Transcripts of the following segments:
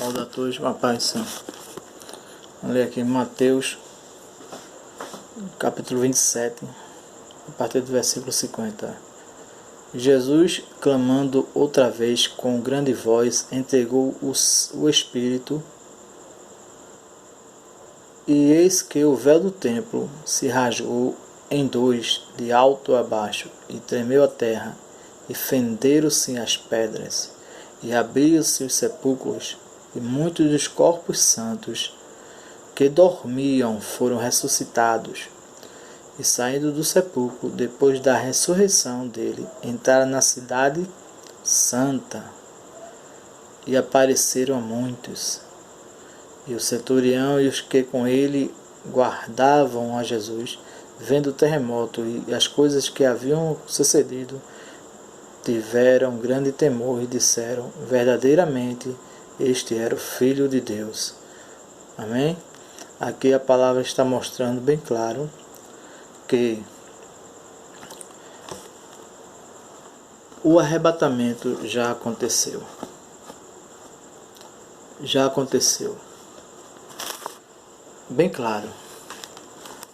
Saúde a todos, uma paz do Senhor. Vamos ler aqui Mateus, capítulo 27, a partir do versículo 50. Jesus, clamando outra vez com grande voz, entregou o Espírito, e eis que o véu do templo se rasgou em dois, de alto a baixo, e tremeu a terra, e fenderam-se as pedras, e abriram-se os sepulcros, e muitos dos corpos santos que dormiam foram ressuscitados. E saindo do sepulcro, depois da ressurreição dele, entraram na cidade santa, e apareceram a muitos. E o centurião e os que com ele guardavam a Jesus, vendo o terremoto e as coisas que haviam sucedido, tiveram grande temor e disseram: verdadeiramente, este era o Filho de Deus. Amém? Aqui a palavra está mostrando bem claro que o arrebatamento já aconteceu. Já aconteceu. Bem claro.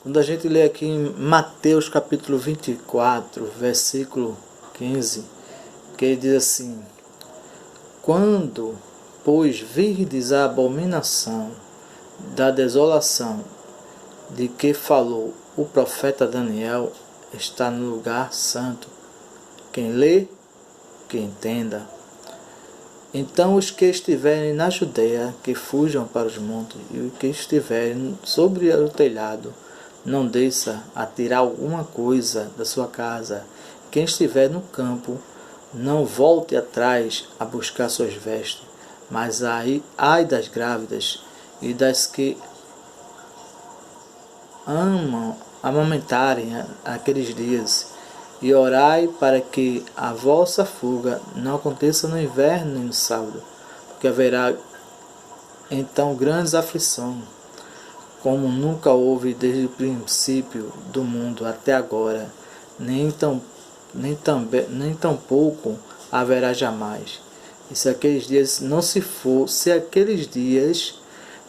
Quando a gente lê aqui em Mateus capítulo 24, versículo 15, que ele diz assim: quando, pois, virdes a abominação da desolação de que falou o profeta Daniel, está no lugar santo. Quem lê, que entenda. Então os que estiverem na Judeia, que fujam para os montes, e os que estiverem sobre o telhado, não desça a tirar alguma coisa da sua casa. Quem estiver no campo, não volte atrás a buscar suas vestes. Mas ai das grávidas e das que amamentarem aqueles dias, e orai para que a vossa fuga não aconteça no inverno nem no sábado, porque haverá então grandes aflições, como nunca houve desde o princípio do mundo até agora, nem tampouco haverá jamais. E se aqueles dias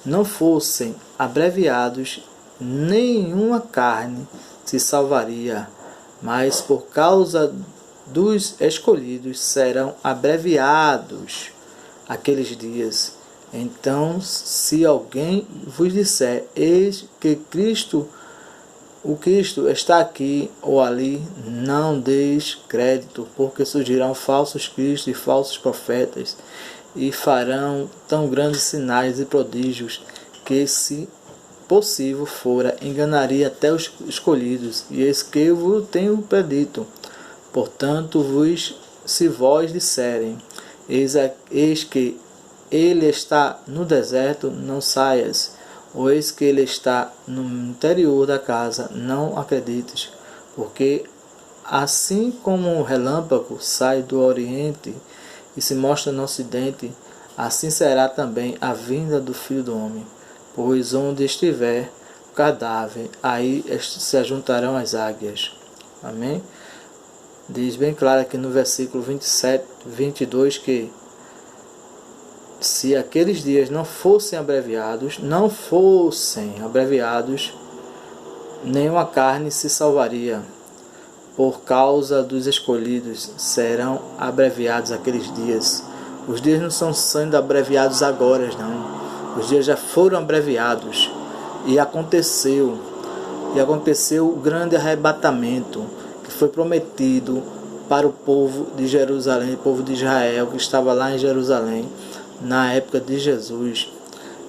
não fossem abreviados, nenhuma carne se salvaria, mas por causa dos escolhidos serão abreviados aqueles dias. Então, se alguém vos disser: eis que o Cristo está aqui ou ali, não deis crédito, porque surgirão falsos cristos e falsos profetas, e farão tão grandes sinais e prodígios que, se possível fora, enganaria até os escolhidos. E eis que eu vos tenho predito. Portanto, se vós disserem: eis que ele está no deserto, não saias, ou eis que ele está no interior da casa, não acredites, porque assim como um relâmpago sai do oriente e se mostra no ocidente, assim será também a vinda do Filho do Homem. Pois onde estiver o cadáver, aí se ajuntarão as águias. Amém? Diz bem claro aqui no versículo 22 que se aqueles dias não fossem abreviados, nenhuma carne se salvaria. Por causa dos escolhidos serão abreviados aqueles dias. Os dias não estão sendo abreviados agora, não. Os dias já foram abreviados. E aconteceu o grande arrebatamento que foi prometido para o povo de Jerusalém, o povo de Israel que estava lá em Jerusalém na época de Jesus.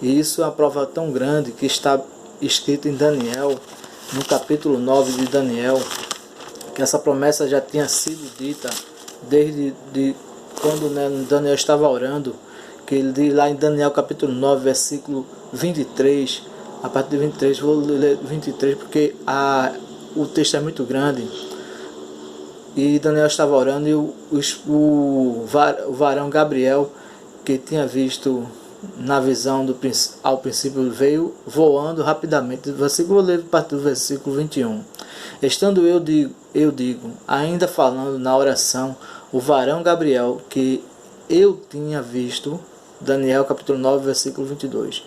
E isso é uma prova tão grande que está escrito em Daniel, no capítulo 9 de Daniel, que essa promessa já tinha sido dita desde quando Daniel estava orando, que ele diz lá em Daniel capítulo 9, versículo 23, a partir de 23, vou ler 23 porque o texto é muito grande. E Daniel estava orando e o varão Gabriel, que tinha visto na visão ao princípio, veio voando rapidamente. Vou ler a partir do versículo 21. Estando eu digo, ainda falando na oração, o varão Gabriel, que eu tinha visto, Daniel capítulo 9, versículo 22.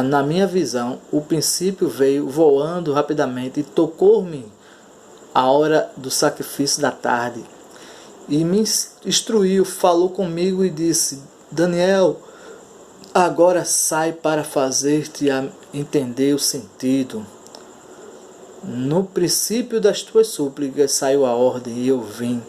Na minha visão, o princípio veio voando rapidamente e tocou-me a hora do sacrifício da tarde. E me instruiu, falou comigo e disse: Daniel, agora sai para fazer-te entender o sentido. No princípio das tuas súplicas saiu a ordem e eu vim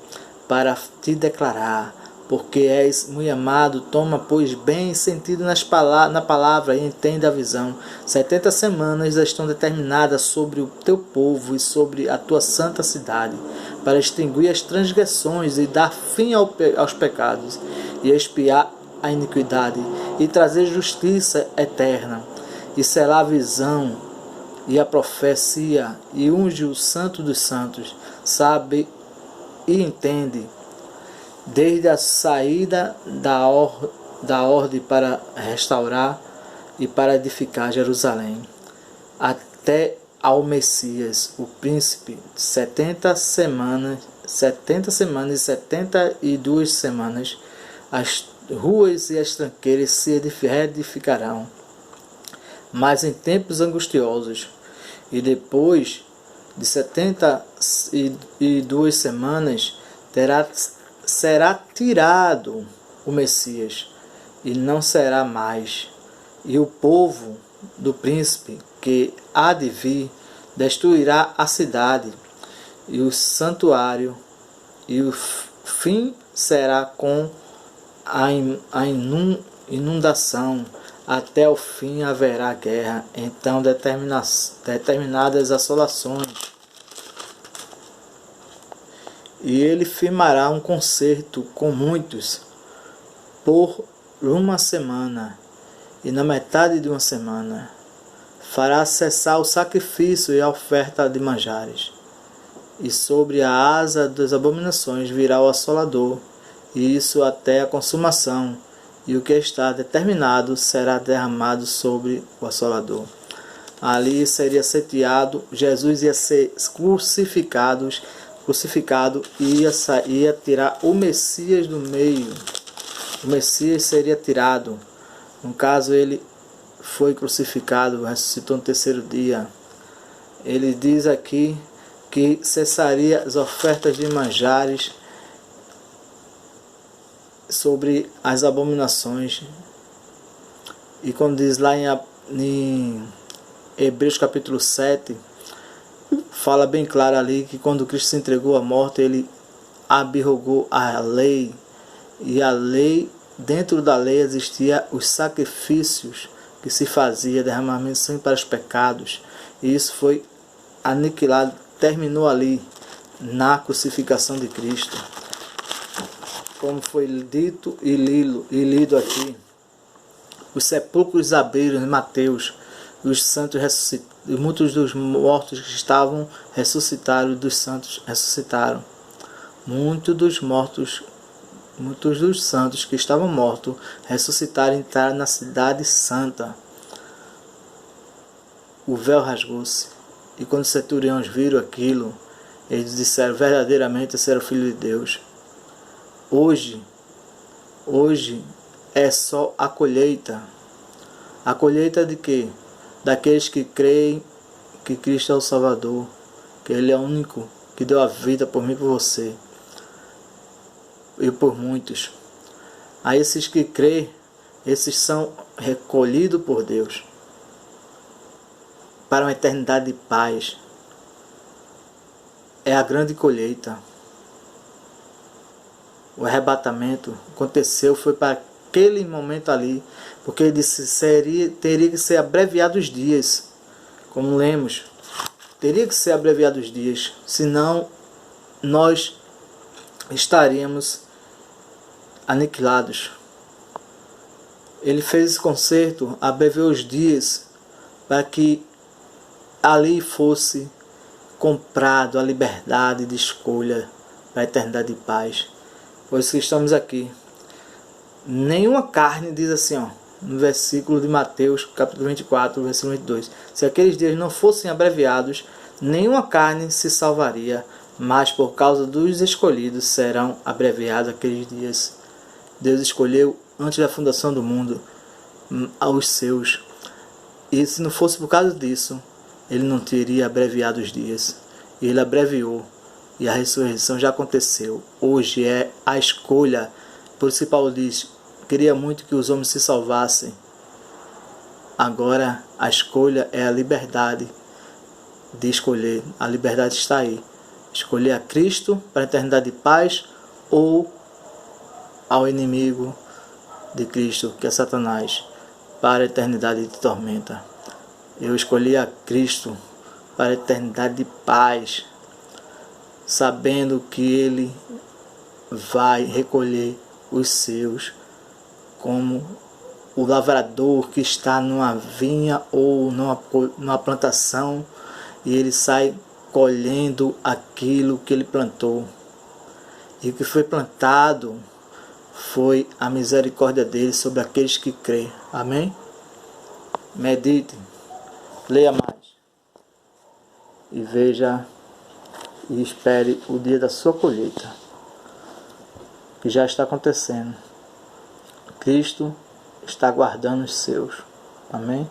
para te declarar, porque és muito amado, toma, pois, bem sentido na palavra e entende a visão. 70 semanas estão determinadas sobre o teu povo e sobre a tua santa cidade, para extinguir as transgressões e dar fim aos pecados, e expiar a iniquidade, e trazer justiça eterna, e selar a visão e a profecia, e unge o santo dos santos, sabe e entende, desde a saída da ordem para restaurar e para edificar Jerusalém, até ao Messias, o príncipe, 70 semanas e 72 semanas, as ruas e as tranqueiras se reedificarão, mas em tempos angustiosos. E depois de 72 semanas será tirado o Messias, e não será mais. E o povo do príncipe que há de vir destruirá a cidade e o santuário, e o fim será com a inundação. Até o fim haverá guerra, então determinadas assolações. E ele firmará um concerto com muitos por uma semana, e na metade de uma semana fará cessar o sacrifício e a oferta de manjares. E sobre a asa das abominações virá o assolador, e isso até a consumação. E o que está determinado será derramado sobre o assolador. Ali seria sitiado, Jesus ia ser crucificado e ia tirar o Messias do meio. O Messias seria tirado. No caso, ele foi crucificado, ressuscitou no terceiro dia. Ele diz aqui que cessaria as ofertas de manjares sobre as abominações. E quando diz lá em Hebreus capítulo 7, fala bem claro ali que quando Cristo se entregou à morte, ele abrogou a lei, e a lei, dentro da lei existia os sacrifícios que se fazia, derramamento de sangue para os pecados, e isso foi aniquilado, terminou ali na crucificação de Cristo. Como foi dito e lido aqui, os sepulcros abriram em Mateus, os santos ressuscitaram, muitos dos mortos que estavam ressuscitaram, dos santos ressuscitaram. Muitos dos santos que estavam mortos ressuscitaram e entraram na cidade santa. O véu rasgou-se, e quando os centuriões viram aquilo, eles disseram: verdadeiramente esse era o Filho de Deus. Hoje é só a colheita. A colheita de quê? Daqueles que creem que Cristo é o Salvador, que Ele é o único que deu a vida por mim e por você, e por muitos. A esses que creem, esses são recolhidos por Deus para uma eternidade de paz. É a grande colheita. O arrebatamento aconteceu, foi para aquele momento ali, porque ele disse teria que ser abreviado os dias, como lemos, teria que ser abreviado os dias, senão nós estaríamos aniquilados. Ele fez esse concerto, abreviou os dias, para que ali fosse comprado a liberdade de escolha para a eternidade de paz. Por isso que estamos aqui. Nenhuma carne, diz assim, no versículo de Mateus, capítulo 24, versículo 22. Se aqueles dias não fossem abreviados, nenhuma carne se salvaria, mas por causa dos escolhidos serão abreviados aqueles dias. Deus escolheu antes da fundação do mundo, aos seus. E se não fosse por causa disso, ele não teria abreviado os dias. E ele abreviou. E a ressurreição já aconteceu. Hoje é a escolha. Por isso que Paulo diz, queria muito que os homens se salvassem. Agora a escolha é a liberdade de escolher. A liberdade está aí. Escolher a Cristo para a eternidade de paz ou ao inimigo de Cristo, que é Satanás, para a eternidade de tormenta. Eu escolhi a Cristo para a eternidade de paz, sabendo que Ele vai recolher os seus, como o lavrador que está numa vinha ou numa plantação, e ele sai colhendo aquilo que ele plantou. E o que foi plantado foi a misericórdia dele sobre aqueles que crêem. Amém? Medite, leia mais e veja e espere o dia da sua colheita, que já está acontecendo. Cristo está guardando os seus. Amém?